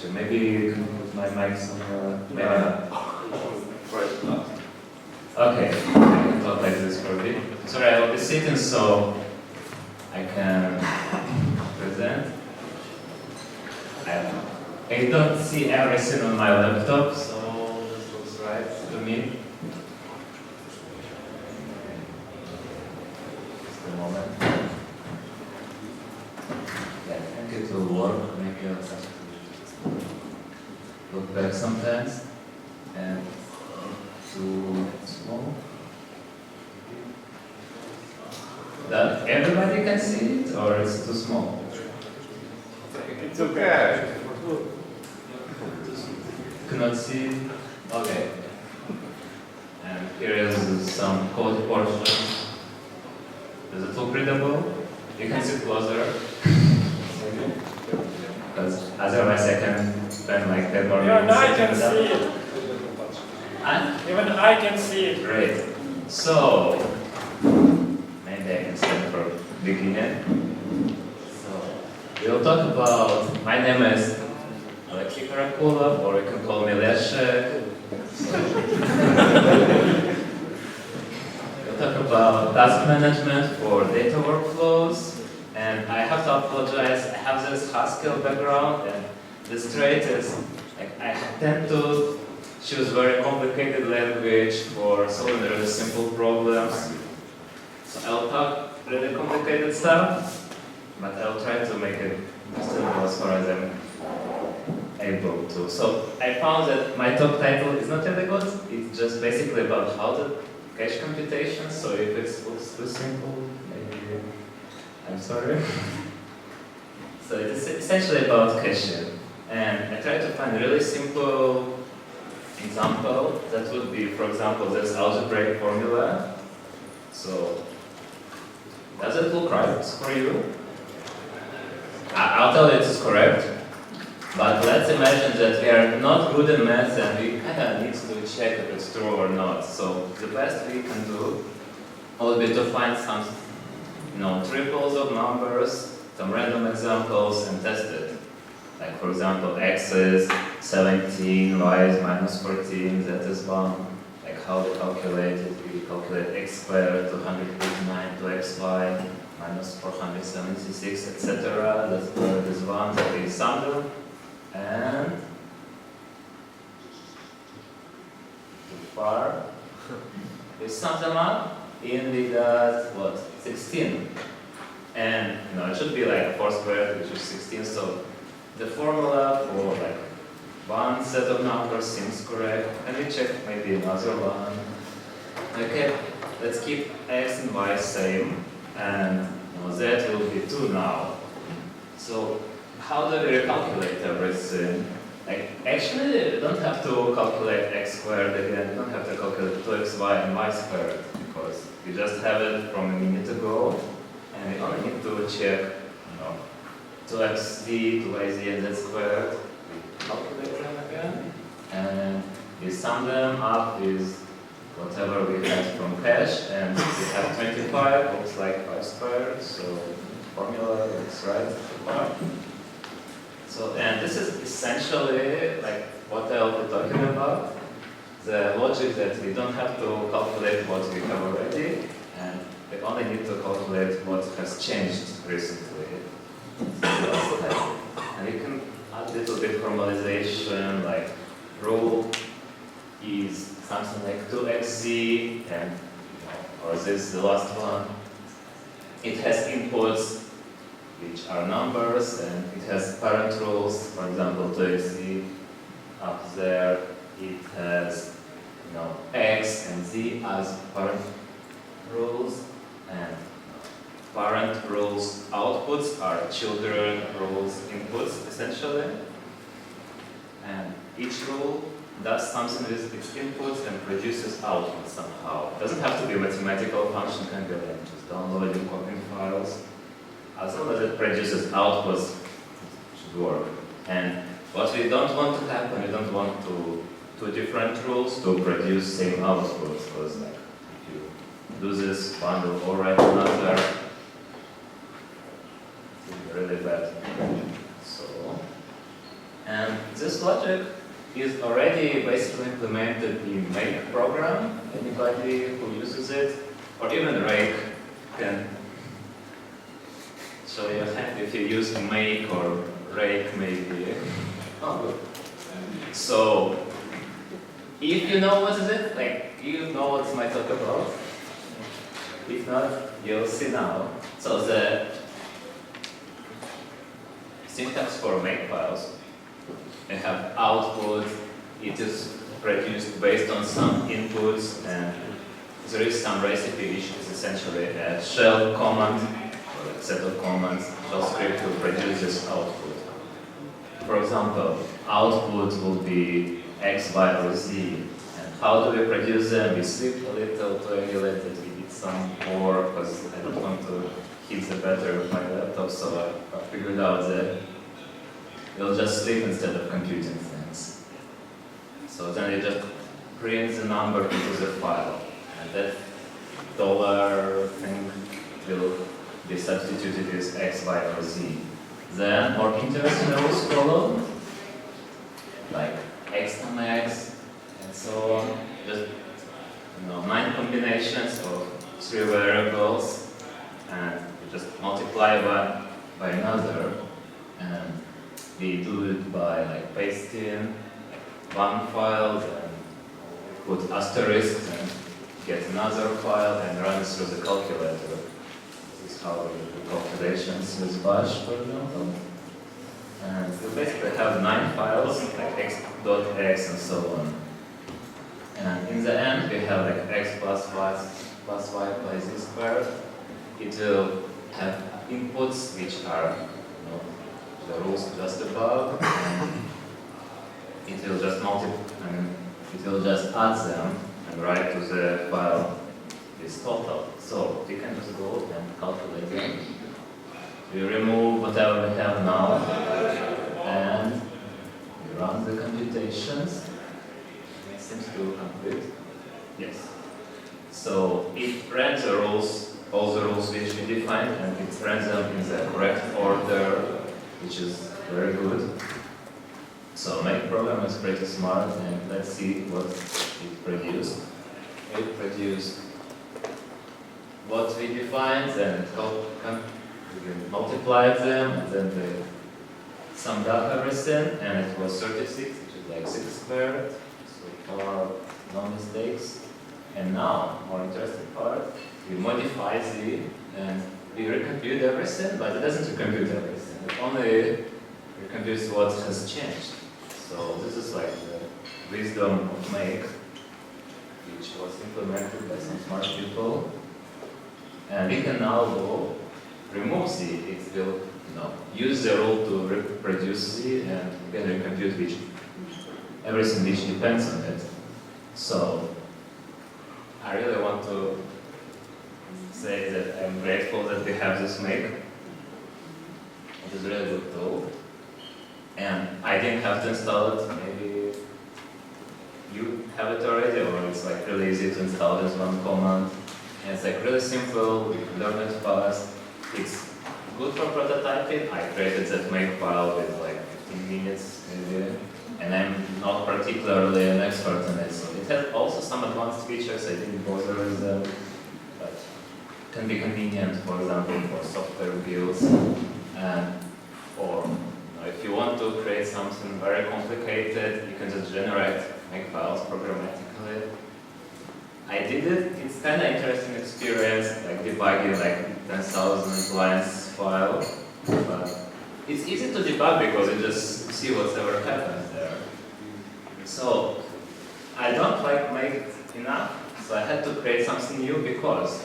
Actually, maybe you can put my mic somewhere. Maybe not. Okay, I can talk like this for a bit. Sorry, I will be sitting so I can present. I don't see everything on my laptop, so this looks right to me. Just a moment. Yeah, I think it will work. Maybe I'll have to look back sometimes. And too small. That everybody can see it, or it's too small? It's okay. Cannot see it? Okay. And here is some code portions. Does it look readable? You can see closer. Because otherwise I can spend like 10 more minutes. Even I can see it. Even I can see it. Great. So, maybe I can start from beginning. So, we'll talk about, my name is Oleksii Karakulov, or you can call me Leszek. We'll talk about task management for data workflows. And I have to apologize, I have this Haskell background, and this trait is, like, I tend to choose very complicated language for solving really simple problems. So I'll talk really complicated stuff, but I'll try to make it simple as far as I'm able to. So I found that my top title is not really good. It's just basically about how to cache computations. So if it looks too simple, maybe I'm sorry. So it's essentially about caching. And I try to find a really simple example that would be, for example, this algebraic formula. So, does it look right for you? I'll tell you it is correct, but let's imagine that we are not good in math and we kind of need to check if it's true or not. So, the best we can do would be to find some, triples of numbers, some random examples, and test it. Like, for example, x is 17, y is minus 14, z is 1. Like, how to calculate it? We calculate x squared, 289 to xy, minus 476, etc. The squared is 1, so we sum them. And too far. We sum them up, and we got, what, 16. And, it should be like 4 squared, which is 16, so the formula for like one set of numbers seems correct, and we check maybe another one. Okay, let's keep x and y same, and z will be 2 now. So how do we recalculate everything? Like, actually, you don't have to calculate x squared again. You don't have to calculate 2xy and y squared, because we just have it from a minute ago, and we only need to check 2xz, 2yz, and z squared. We calculate them again, and we sum them up with whatever we had from cache, and we have 25, looks like 5 squared, so formula looks right so far. So, and this is essentially like what I'll be talking about. The logic that we don't have to calculate what we have already, and we only need to calculate what has changed recently. And we can add a little bit formalization, like rule is something like 2xz, and or this is the last one. It has inputs which are numbers, and it has parent rules. For example, 2xz up there, it has x and z as parent rules, and parent rules outputs are children rules inputs, essentially. And each rule does something with its inputs and produces outputs somehow. It doesn't have to be a mathematical function, it can be like just downloading copying files. As long as it produces outputs, it should work. And what we don't want to happen, we don't want two different rules to produce same outputs, because like if you do this, one will override another. Really bad. So, And this logic is already basically implemented in Make program. Anybody who uses it, or even Rake can show your hand if you use Make or Rake maybe. Oh, good. So, if you know what is it, like you know what I talk about. If not, you'll see now. So the syntax for Makefiles, we have output, it is produced based on some inputs, and there is some recipe which is essentially a shell command, or a set of commands, shell script to produce this output. For example, output will be X, Y, or Z. And how do we produce them? We sleep a little to emulate that we did some more, because I don't want to hit the battery of my laptop, so I figured out that you'll just sleep instead of computing things. So then you just print the number into the file, and that dollar thing will be substituted as X, Y, or Z. Then more interesting rules follow, like X times X, and so on. Just 9 combinations of 3 variables, and you just multiply one by another, and we do it by like pasting one file, then put asterisks and get another file and run it through the calculator. This is how we do calculations with bash, for example. And we basically have 9 files, like x.x and so on. And in the end, we have like x plus y by z squared. It will have inputs which are the rules just above, and it will just it will just add them and write to the file this total. So we can just go and calculate them. We remove whatever we have now, and we run the computations. It seems to complete. Yes. So it ran the rules, all the rules which we defined, and it ran them in the correct order, which is very good. So Make program is pretty smart, and let's see what it produced. It produced what we defined, and we multiplied them, and then they summed up everything, and it was 36, which is like 6 squared. So far, no mistakes. And now, more interesting part, we modify Z, and we recompute everything, but it doesn't recompute everything. It only recomputes what has changed. So this is like the wisdom of Make, which was implemented by some smart people. And we can now go remove Z. It will use the rule to reproduce Z, and we can recompute everything which depends on it. So I really want to say that I'm grateful that we have this Make. It is a really good tool. And I didn't have to install it. Maybe you have it already, or it's like really easy to install as one command. And it's like really simple, you can learn it fast. It's good for prototyping. I created that Makefile with like 15 minutes maybe. And I'm not particularly an expert in it. So it has also some advanced features. I didn't bother with them. But it can be convenient, for example, for software builds. And for if you want to create something very complicated, you can just generate Makefiles programmatically. I did it. It's kind of interesting experience, like debugging like 10,000 lines file. But it's easy to debug because you just see whatever happens there. So I don't like Make enough, so I had to create something new because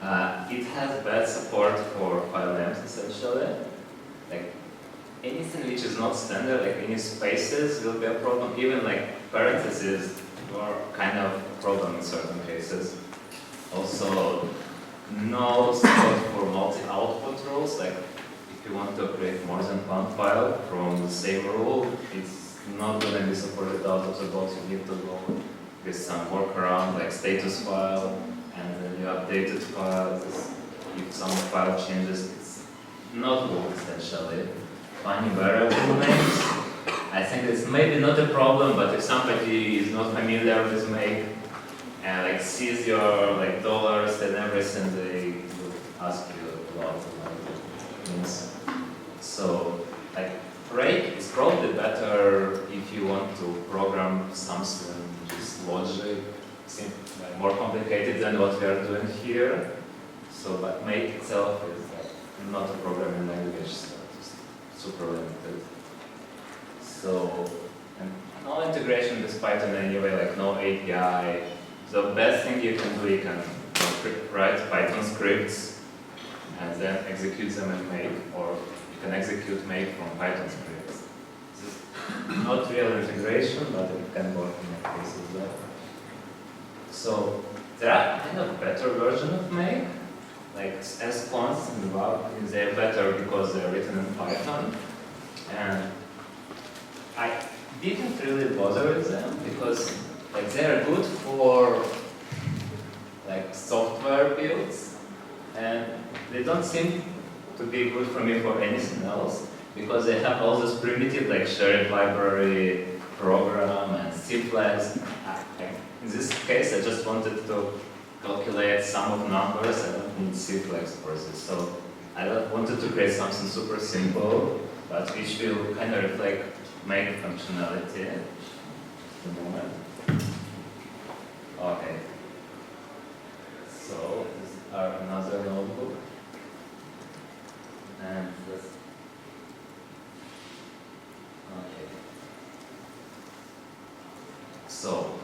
it has bad support for file names essentially. Like anything which is not standard, like any spaces will be a problem. Even like parentheses are kind of a problem in certain cases. Also, no support for multi-output rules. Like if you want to create more than one file from the same rule, it's not going to be supported out of the box. You need to go with some workaround, like status file, and then you update it file. If some file changes, it's not good essentially. Finding variable names maybe not a problem, but if somebody is not familiar with Make and like sees your like dollars and everything, they will ask you a lot about things. So like Rake is probably better if you want to program something just logic, like more complicated than what we are doing here. So, but Make itself is like not a programming language, so it's super limited. So, and no integration with Python anyway, like no API. The best thing you can do, you can write Python scripts and then execute them in Make, or you can execute Make from Python scripts. This is not real integration, but it can work in a case as well. So there are kind of better version of Make, like S-cons and Web. They're better because they're written in Python, and I didn't really bother with them because like they're good for like software builds, and they don't seem to be good for me for anything else because they have all this primitive like shared library program and C flags. In this case, I just wanted to calculate sum of numbers. I don't need C flags for this, so I wanted to create something super simple, but which will kind of reflect Make functionality at the moment. Okay. So this is another notebook, and this. Okay. So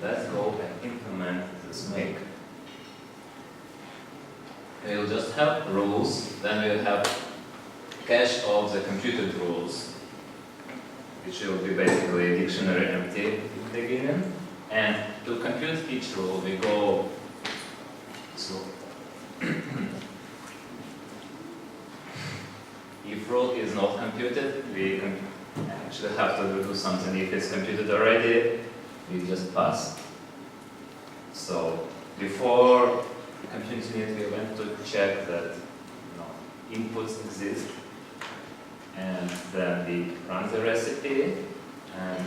let's go and implement this Make. We'll just have rules, then we'll have cache of the computed rules, which will be basically a dictionary empty at the beginning. And to compute each rule, we go so if rule is not computed, we actually have to do something. If it's computed already, we just pass. So before computing it, we went to check that inputs exist, and then we run the recipe, and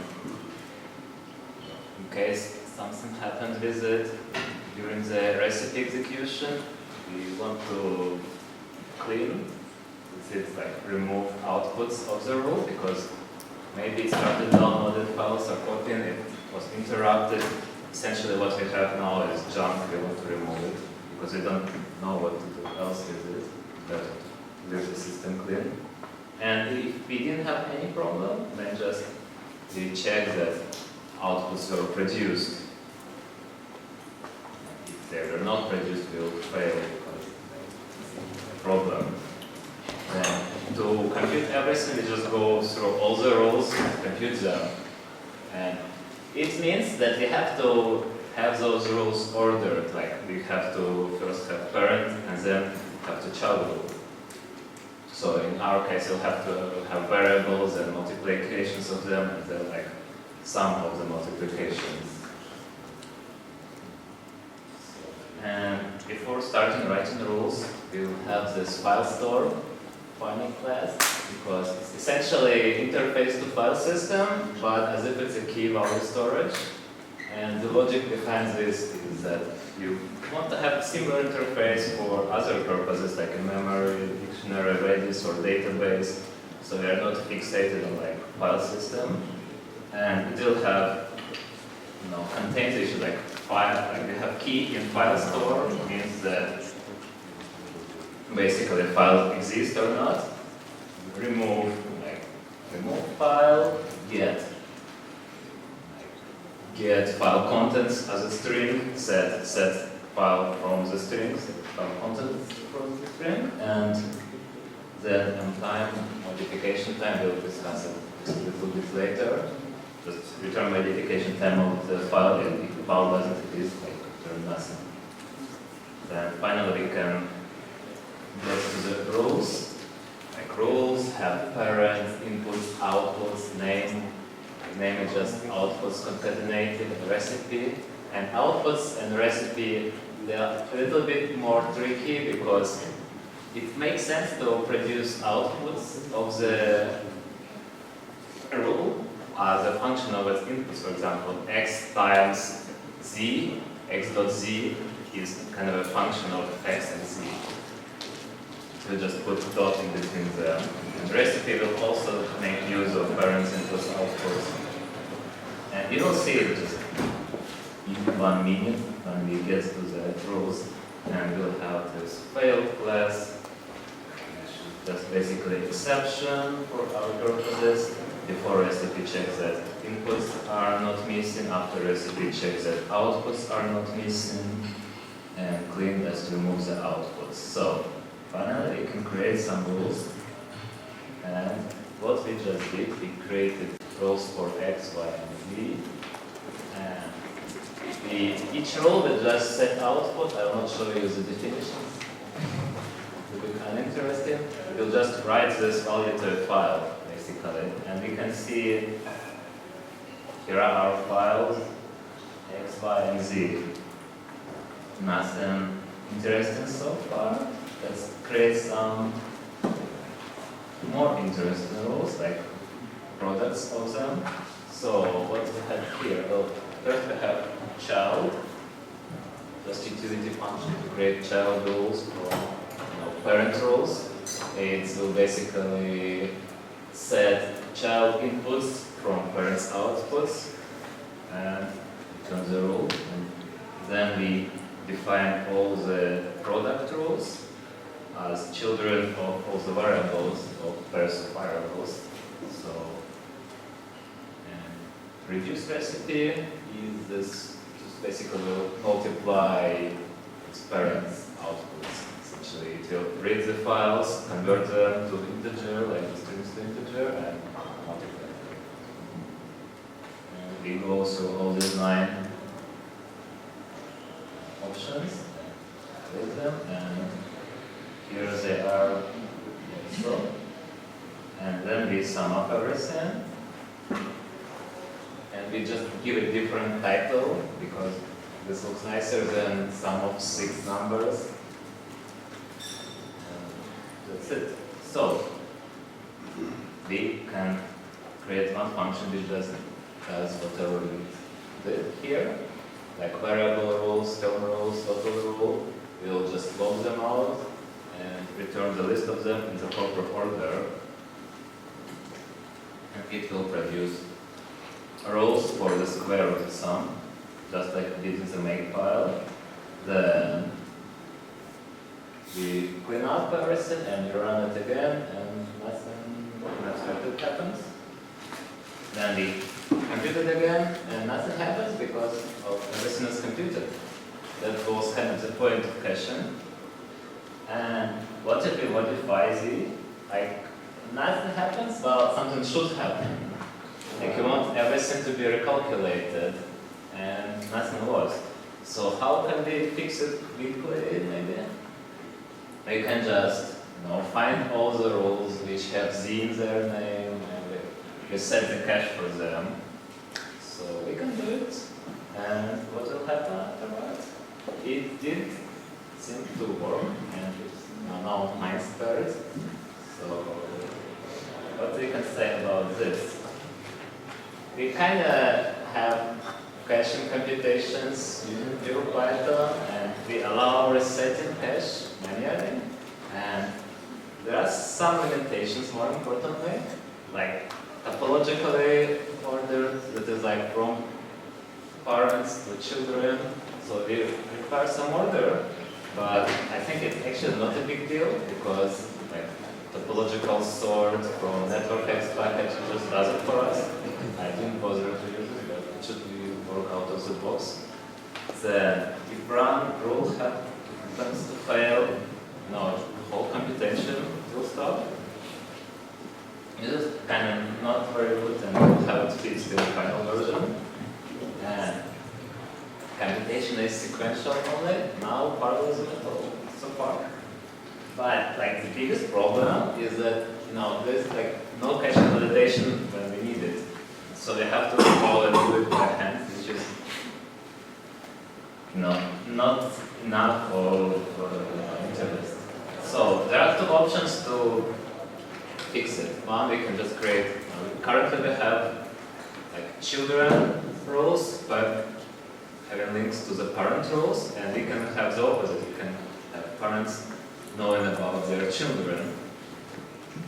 in case something happened with it during the recipe execution, we want to clean. This is like remove outputs of the rule, because maybe it started downloaded files or copying, it was interrupted. Essentially what we have now is junk. We want to remove it because we don't know what to do else with it. But leave the system clean. And if we didn't have any problem, then just we check that outputs were produced. If they were not produced, we will fail because it's a problem. Then to compute everything, we just go through all the rows and compute them. And it means that we have to have those rules ordered. Like we have to first have parent and then have to child rule. So in our case, you'll have to have variables and multiplications of them, and then like sum of the multiplications. And before starting writing rules, we'll have this file store defining class, because it's essentially interface to file system, but as if it's a key value storage. And the logic behind this is that you want to have a similar interface for other purposes, like a memory, dictionary, Redis, or database. So we are not fixated on like file system, and it will have contains issues like file. Like we have key in file store means that basically file exists or not. Remove file, get file contents as a string, set file from the string, set file contents from the string, and then on time, modification time, we'll discuss it just a little bit later. Just return modification time of the file, and if the file doesn't exist, like return nothing. Then finally we can get to the rules. Like rules have parents, inputs, outputs, name. Name is just outputs concatenated, recipe. And outputs and recipe, they are a little bit more tricky because it makes sense to produce outputs of the rule as a function of its inputs. For example, x times z, x dot z is kind of a function of x and z. We just put dot in between them. And the recipe will also make use of parents inputs outputs. And you will see it just in 1 minute when we get to the rules. And we'll have this fail class, which is just basically exception for our purposes. Before recipe checks that inputs are not missing, after recipe checks that outputs are not missing, and clean just removes the outputs. So finally, we can create some rules. And what we just did, we created rules for x, y, and z. And each rule will just set output. I will not show you the definitions. It will be kind of interesting. We'll just write this value to a file, basically. And we can see here are our files, x, y, and z. Nothing interesting so far. Let's create some more interesting rules, like products of them. So what we have here? Well, first we have child, just utility function to create child rules for parent rules. It will basically set child inputs from parents' outputs and return the rule. And then we define all the product rules as children of all the variables of pairs of variables. So, and reduce recipe is this just basically will multiply its parents' outputs. Essentially, it will read the files, convert them to integer, like the strings to integer, and multiply them. And we go through all these 9 options, read them, and here they are also. And then we sum up everything. And we just give a different title because this looks nicer than sum of 6 numbers. And that's it. So we can create one function which does whatever we did here, like variable rules, term rules, total rule. We'll just log them out and return the list of them in the proper order. And it will produce rules for the square of the sum, just like we did in the Makefile. Then we clean up everything and we run it again, and nothing unexpected happens. Then we compute it again, and nothing happens because everything is computed. That was kind of the point of caching. And what if we modify z? Like, nothing happens, well, something should happen. Like, you want everything to be recalculated, and nothing was. So how can we fix it quickly, maybe? We can just, find all the rules which have z in their name, and we set the cache for them. So we can do it. And what will happen afterwards? It did seem to work, and it's now 9 squares. So what we can say about this? We kind of have caching computations using Jupyter, and we allow resetting cache manually. And there are some limitations, more importantly, like topologically ordered, that is like from parents to children. So we require some order, but I think it's actually not a big deal because like topological sort from network X package just does it for us. I didn't bother to use it, but it should work out of the box. Then if run rule happens to fail, the whole computation will stop. It is kind of not very good, and we'll have it fixed in the final version. And computation is sequential only, now parallelism so far. But like the biggest problem is that there's like no cache validation when we need it. So we have to call and do it by hand, which is not enough for interest. So there are 2 options to fix it. One, we can just create, currently we have like children rules, but having links to the parent rules, and we can have the opposite. We can have parents knowing about their children.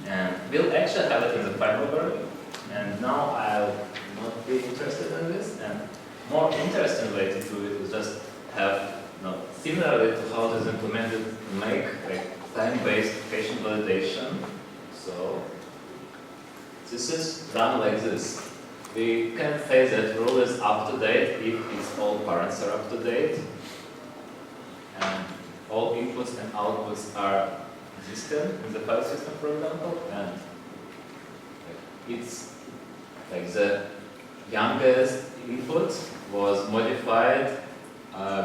And we'll actually have it in the final version. And now I'll not be interested in this. And more interesting way to do it is just have, similarly to how it is implemented in Make, like time-based patient validation. So this is done like this. We can say that rule is up to date if its all parents are up to date, and all inputs and outputs are existent in the file system, for example, and it's like the youngest input was modified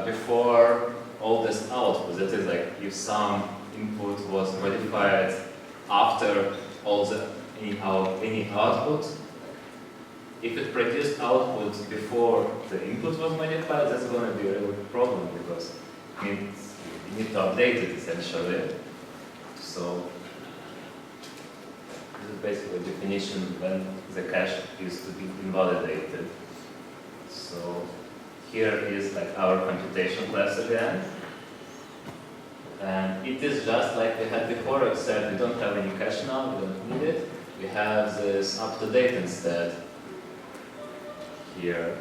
before all this output. That is, like if some input was modified after all the any output. If it produced output before the input was modified, that's going to be a real problem because it means you need to update it essentially. So this is basically a definition when the cache is to be invalidated. So here is like our computation class again. And it is just like we had before, except we don't have any cache now, we don't need it. We have this up-to-date instead here.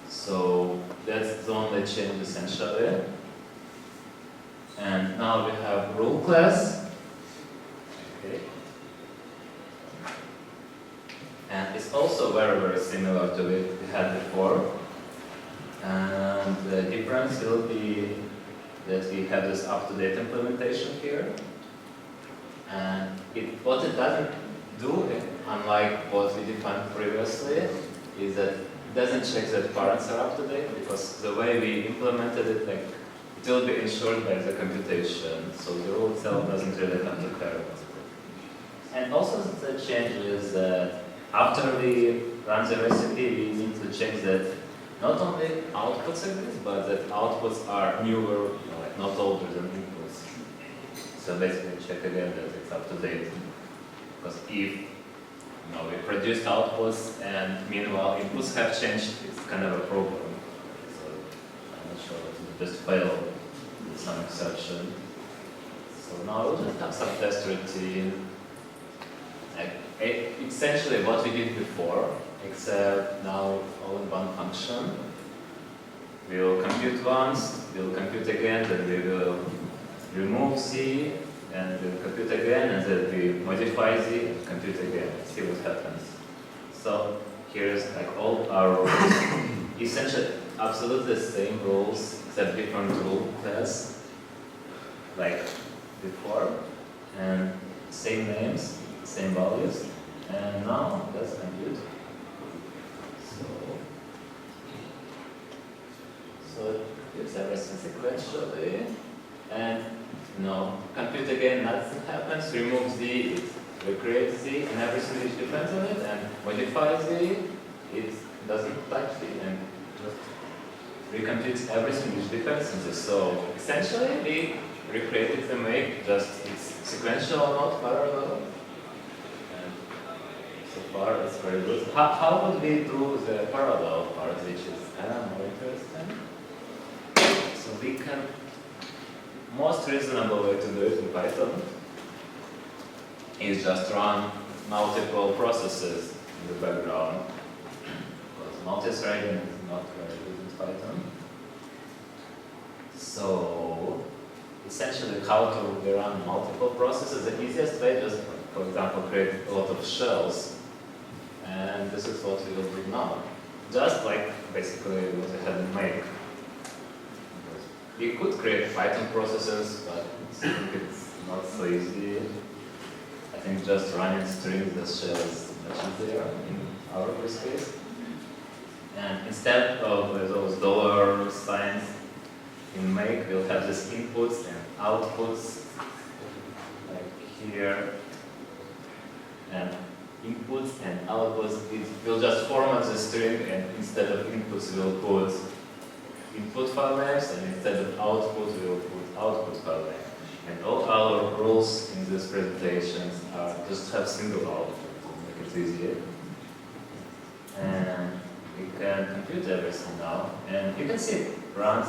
So that's the only change essentially. And now we have rule class. Okay. And it's also very, very similar to what we had before. And the difference will be that we have this up-to-date implementation here. And what it doesn't do, unlike what we defined previously, is that it doesn't check that parents are up to date, because the way we implemented it, like, it will be ensured by the computation, so the rule itself doesn't really have to care about it. And also the change is that after we run the recipe, we need to check that not only outputs exist, but that outputs are newer, like not older than inputs. So basically check again that it's up to date. Because if we produced outputs and meanwhile inputs have changed, it's kind of a problem. So I'm not sure it will just fail with some exception. So now we'll just have some test routine. Essentially what we did before, except now all in one function. We'll compute once, we'll compute again, then we will remove Z, and we'll compute again, and then we modify Z and compute again, see what happens. So here's like all our rules. Essentially absolutely the same rules, except different rule class, like before, and same names, same values, and now let's compute. So it computes everything sequentially, and compute again, nothing happens, remove Z, it recreates Z, and everything which depends on it, and modify Z, it doesn't touch Z, and just recomputes everything which depends on this. So essentially, we recreated the make, just it's sequential, not parallel. And so far, it's very good. How would we do the parallel part, which is kind of more interesting? So we can, most reasonable way to do it in Python is just run multiple processes in the background, because multi-threading is not very good in Python. So essentially how to run multiple processes, the easiest way just, for example, create a lot of shells, and this is what we will do now. Just like basically what we had in Make. We could create Python processes, but I think it's not so easy. I think just running strings as shells is much easier in our use case. And instead of those dollar signs in Make, we'll have these inputs and outputs, like here. And inputs and outputs, we'll just format the string, and instead of inputs, we'll put input file names, and instead of output, we will put output file name. And all our rules in these presentations are just have single output to make it easier. can compute everything now, and you can see it runs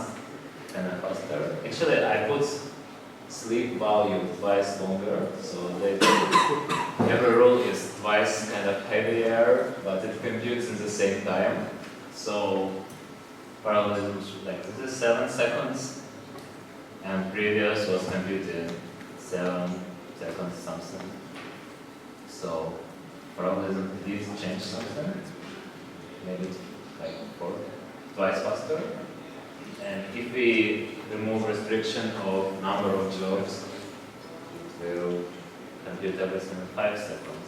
kind of faster. Actually, I put sleep value twice longer, so that every rule is twice kind of heavier, but it computes in the same time. So parallelism should, like, this is 7 seconds, and previous was computed 7 seconds something. So parallelism did change something, maybe like twice faster. And if we remove restriction of number of jobs, it will compute everything in 5 seconds.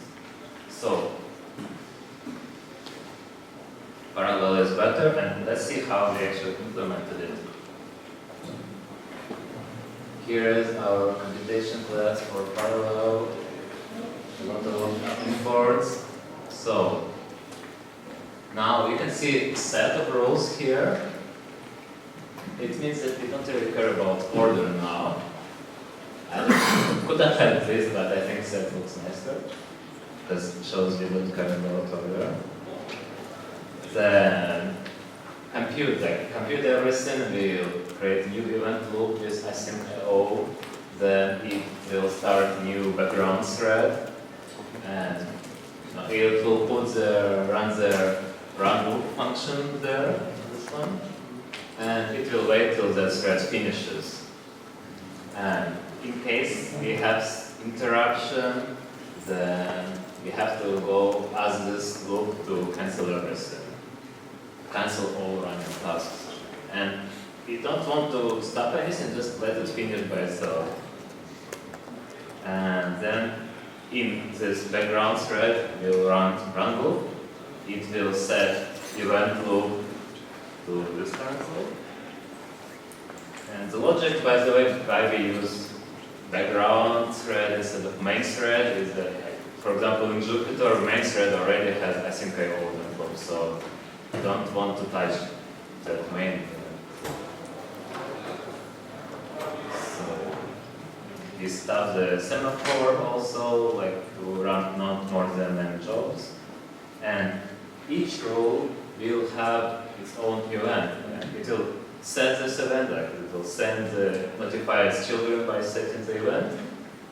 So parallel is better, and let's see how we actually implemented it. Here is our computation class for parallel. A lot of imports. So now you can see a set of rules here. It means that we don't really care about order now. I could have had this, but I think set looks nicer because it shows we don't care about order. Then compute everything. We'll create new event loop with async O. Then it will start new background thread, and it will run the run loop function there. This one. And it will wait till the thread finishes. And in case we have interruption, then we have to go ask this loop to cancel everything. Cancel all running tasks. And we don't want to stop anything, just let it finish by itself. And then in this background thread, we'll run loop. It will set event loop to this current loop. And the logic, by the way, why we use background thread instead of main thread is that, for example, in Jupyter, main thread already has async IO event loop, so you don't want to touch that main thread. So we stop the semaphore also, like to run not more than n jobs. And each rule will have its own event. It will set this event, like it will notify its children by setting the event,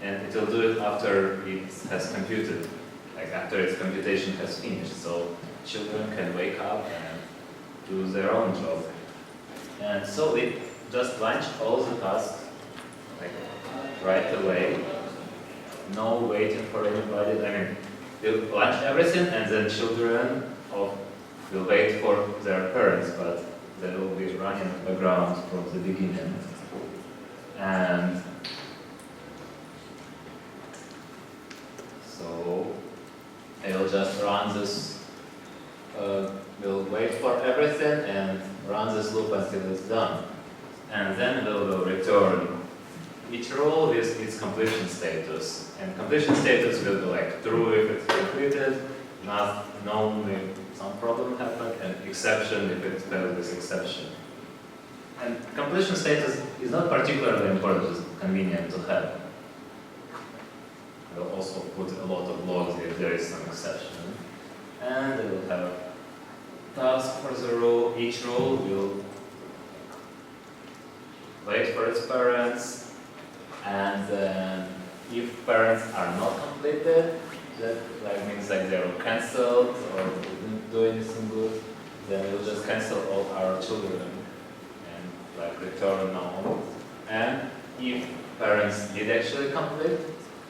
and it will do it after it has computed, like after its computation has finished. So children can wake up and do their own job. And so it just launch all the tasks like right away. No waiting for anybody. I mean, we'll launch everything, and then children will wait for their parents, but they will be running in the background from the beginning. And so I will just run this, we'll wait for everything and run this loop until it's done. And then we will return each rule with its completion status. And completion status will be like true if it's completed, not known if some problem happened, and exception if it failed with exception. And completion status is not particularly important, it's convenient to have. We'll also put a lot of logs if there is some exception. And we will have task for the rule. Each rule will wait for its parents, and then if parents are not completed, that like means like they were cancelled or didn't do anything good, then we'll just cancel all our children and like return null. And if parents did actually complete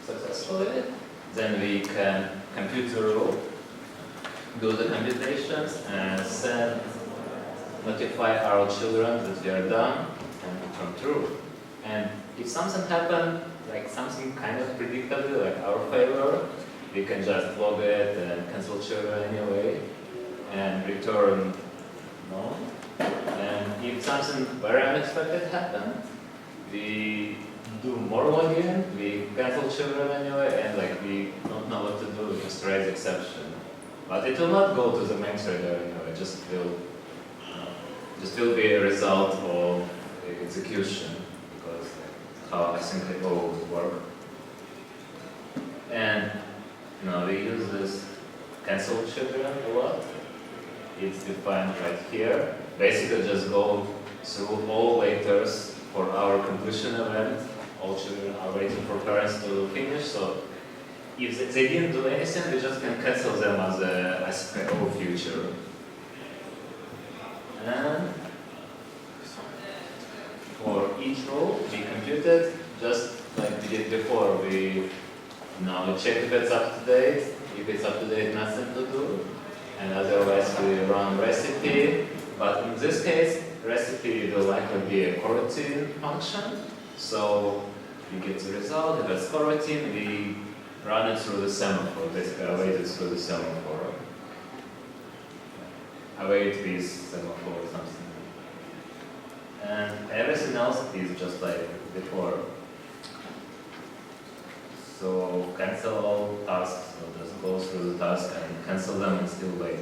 successfully, then we can compute the rule, do the computations, and notify our children that we are done and return true. And if something happened, like something kind of predictable, like our failure, we can just log it and cancel children anyway and return no. And if something very unexpected happened, we do more logging, we cancel children anyway, and like we don't know what to do, we just raise exception. But it will not go to the main thread anyway, it just will be a result of the execution, because how async IO would work. And we use this cancel children a lot. it's defined right here. Basically just go through all waiters for our completion event. All children are waiting for parents to finish, so if they didn't do anything, we just can cancel them as a future. And for each rule we computed, just like we did before, we now check if it's up to date. If it's up to date, nothing to do. And otherwise we run recipe. But in this case, recipe will likely be a coroutine function. So we get the result, if it's coroutine, we run it through the semaphore. Basically, I wait it through the semaphore. I wait with semaphore or something. And everything else is just like before. So cancel all tasks, so just go through the task and cancel them and still wait.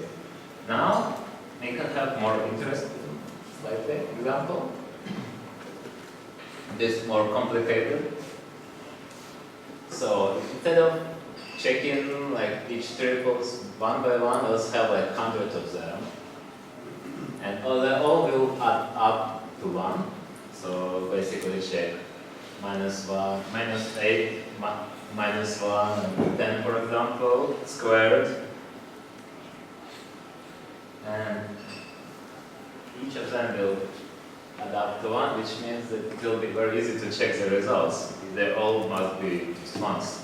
Now, we can have more interesting, slightly, example. This is more complicated. So instead of checking like each triples one by one, let's have like hundreds of them. And they all will add up to 1. So basically check -1, -8, -1, and 10, for example, squared. And each of them will add up to 1, which means that it will be very easy to check the results. They all must be just ones.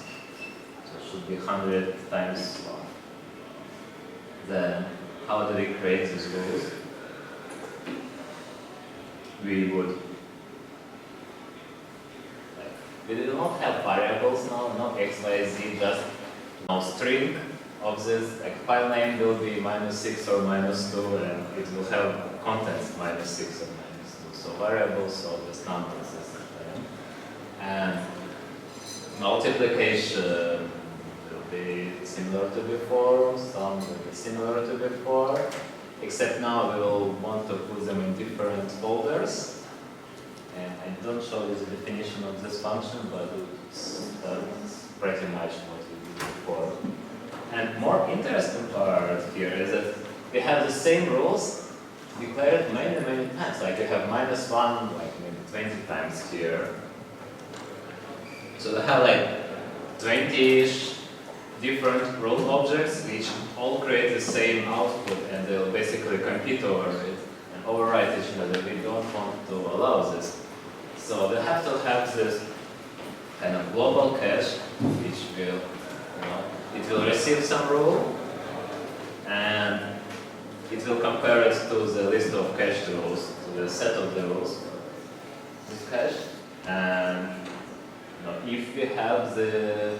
So it should be 100 times 1. Then, how do we create these rules? We would, we do not have variables now, no x, y, z, just no string of this. Like file name will be -6 or -2, and it will have contents -6 or -2. So variables, so just numbers. And multiplication will be similar to before, some will be similar to before. Except now we will want to put them in different folders. And I don't show you the definition of this function, but that's pretty much what we did before. And more interesting part here is that we have the same rules declared many times. Like we have -1, like maybe 20 times here. So they have like 20-ish different rule objects which all create the same output, and they'll basically compete over it and override each other. We don't want to allow this. So they have to have this kind of global cache which will, it will receive some rule and it will compare it to the list of cached rules, to the set of the rules, this cache. And if we have the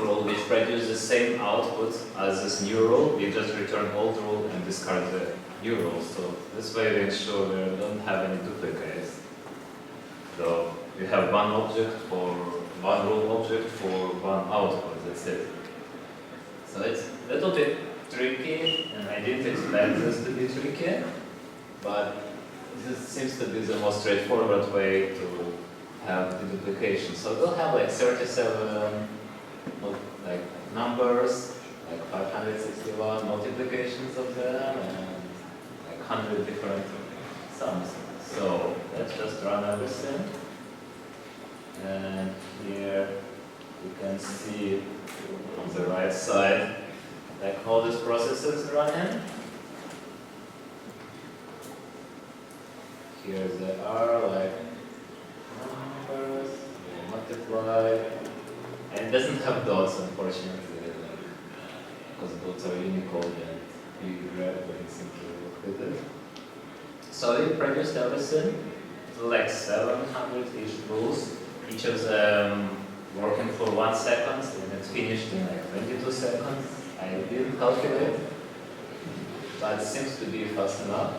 rule which produces the same output as this new rule, we just return old rule and discard the new rule. So this way we ensure we don't have any duplicates. So we have one object for one rule object for one output, that's it. So it's a little bit tricky, and I didn't expect this to be tricky, but this seems to be the most straightforward way to have the duplication. So we'll have like 37 like numbers, like 561 multiplications of them, and like 100 different sums. So let's just run everything. And here you can see on the right side like all these processes running. Here they are, like numbers, they multiply, and it doesn't have dots unfortunately, because dots are Unicode and you grab anything to work with it. So we produced everything, like 700-ish rules, each of them working for 1 second, and it's finished in like 22 seconds. I didn't calculate, but it seems to be fast enough.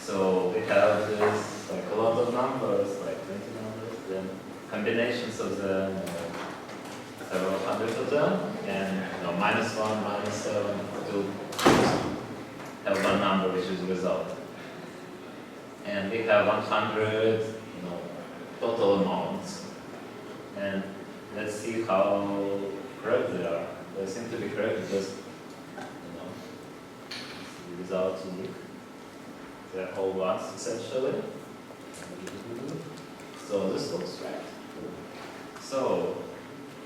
So we have this, like a lot of numbers, like 20 numbers, then combinations of them, several hundred of them, and -1, -7 to have one number which is the result. And we have 100 total amounts. And let's see how correct they are. They seem to be correct because without loop. They're all ones essentially. So this looks right. So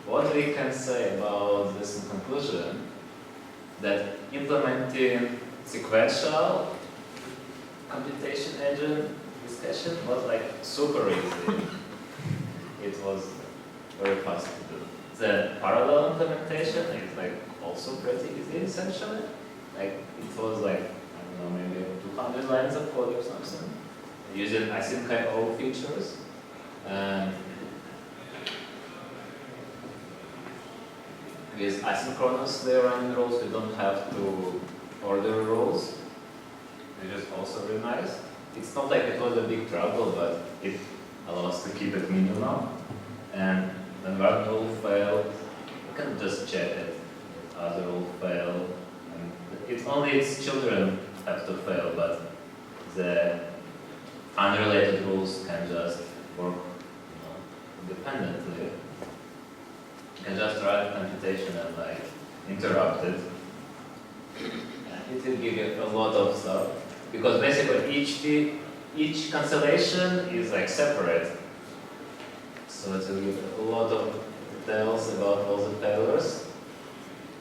what we can say about this in conclusion, that implementing sequential computation engine discussion was like super easy. It was very fast to do. The parallel implementation is like also pretty easy essentially. Like it was like, I don't know, maybe 200 lines of code or something. Using async IO features. And with asynchronous layer running rules, we don't have to order rules, which is also really nice. It's not like it was a big trouble, but it allows to keep it minimal. And when one rule fails, you can just check it. Other rule fail. And it's only its children have to fail, but the unrelated rules can just work independently. You can just run computation and like interrupt it. And it will give you a lot of stuff. Because basically each cancellation is like separate. So it will give a lot of details about all the failures.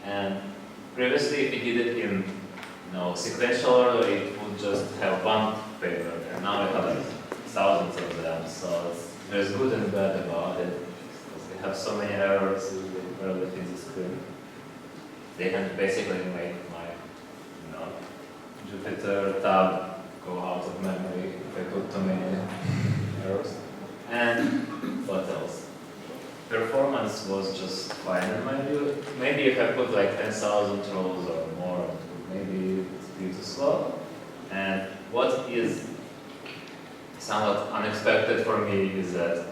And previously if you did it in sequential order, it would just have one failure. And now we have like thousands of them. So there's good and bad about it. Because they have so many errors with early physics screen. They can basically make my Jupyter tab go out of memory if I put too many errors. And what else? Performance was just fine in my view. Maybe if I put like 10,000 rows or more, maybe it's pretty slow. And what is somewhat unexpected for me is that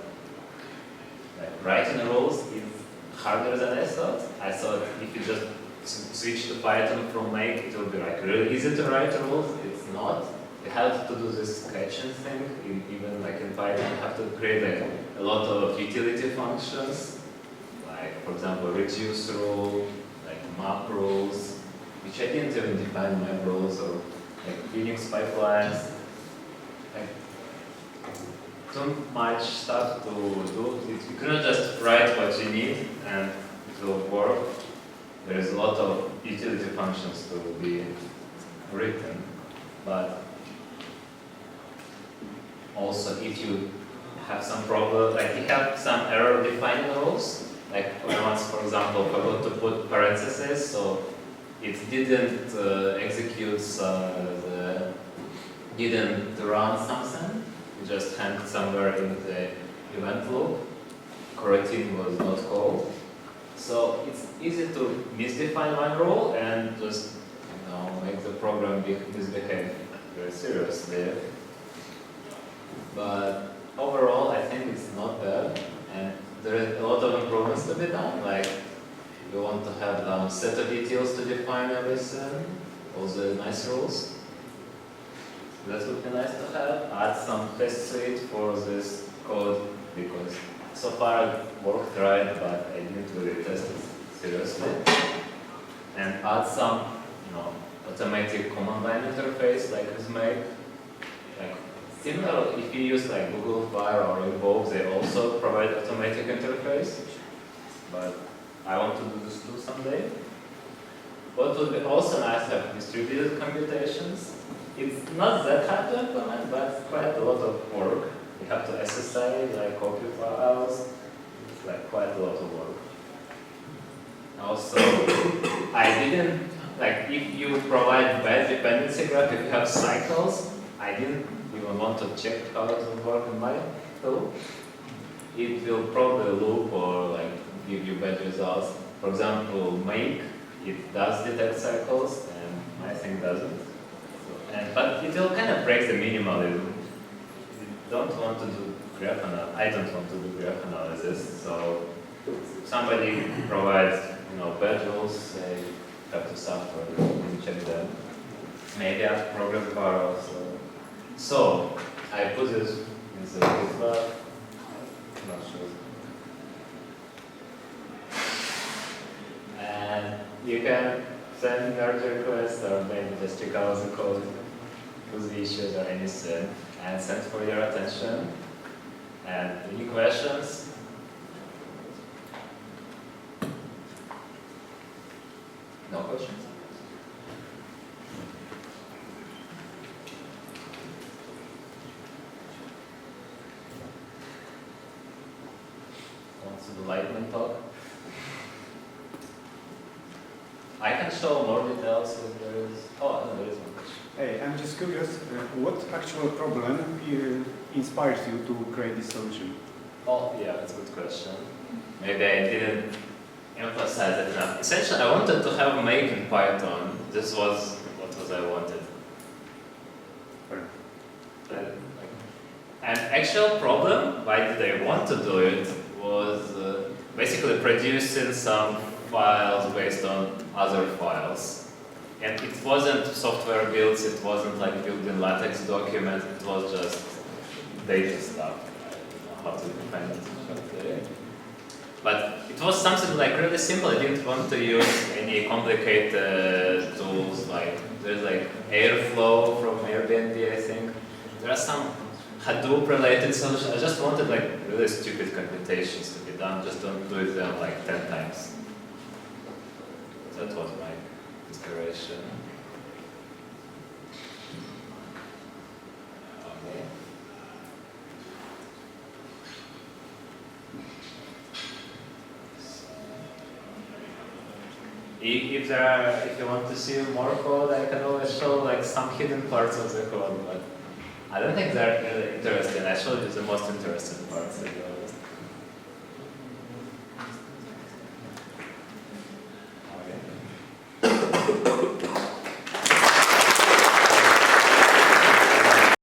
writing rules is harder than I thought. I thought if you just switch to Python from Make, it will be like really easy to write rules. It's not. You have to do this sketching thing. Even like in Python, you have to create like a lot of utility functions, like for example reduce rule, like map rules, which I didn't even define map rules, or like Unix pipelines. Like too much stuff to do. You cannot just write what you need and it will work. There is a lot of utility functions to be written, but also if you have some problem, like you have some error defining rules, like once, for example, forgot to put parentheses, so it didn't execute, didn't run something, it just hung somewhere in the event loop. Coroutine was not called. So it's easy to misdefine one rule and just make the program misbehave very seriously. But overall, I think it's not bad, and there is a lot of improvements to be done. Like you want to have a set of details to define everything, all the nice rules. That would be nice to have. Add some test suite for this code because so far it worked right, but I didn't really test it seriously. And add some, automatic command line interface like with Make. Like similar, if you use like Google Fire or Evolve, they also provide automatic interface. But I want to do this too someday. What would be also nice to have distributed computations. It's not that hard to implement, but quite a lot of work. You have to SSI, like copy files. It's like quite a lot of work. Also, I didn't, like if you provide bad dependency graph, if you have cycles, I didn't even want to check how it will work in my tool. It will probably loop or like give you bad results. For example, Make, it does detect cycles and my thing doesn't. But it will kind of break the minimalism. You don't want to do graph analysis. I don't want to do graph analysis. So if somebody provides, bad rules, they have to suffer and check them. Maybe ask program bar also. So I put this in the GitLab. Not sure. And you can 10 merge requests, or maybe just check out the code, use the issues or anything, and thanks for your attention. And any questions? No questions? Want to do lightning talk? I can show more details if there is. Oh, no, there is one question. Hey, I'm just curious, what actual problem inspires you to create this solution? Oh, yeah, that's a good question. Maybe I didn't emphasize it enough. Essentially, I wanted to have make in Python. This was what I wanted. And actual problem, why did I want to do it, was basically producing some files based on other files. And it wasn't software builds, it wasn't like built-in LaTeX document, it was just data stuff. I don't know how to define it. But it was something like really simple. I didn't want to use any complicated tools like there's like Airflow from Airbnb, I think. There are some Hadoop related solutions. I just wanted like really stupid computations to be done. Just don't do it them like 10 times. That was my inspiration. Okay. If you want to see more code, I can always show like some hidden parts of the code, but I don't think they're really interesting. I showed you the most interesting parts.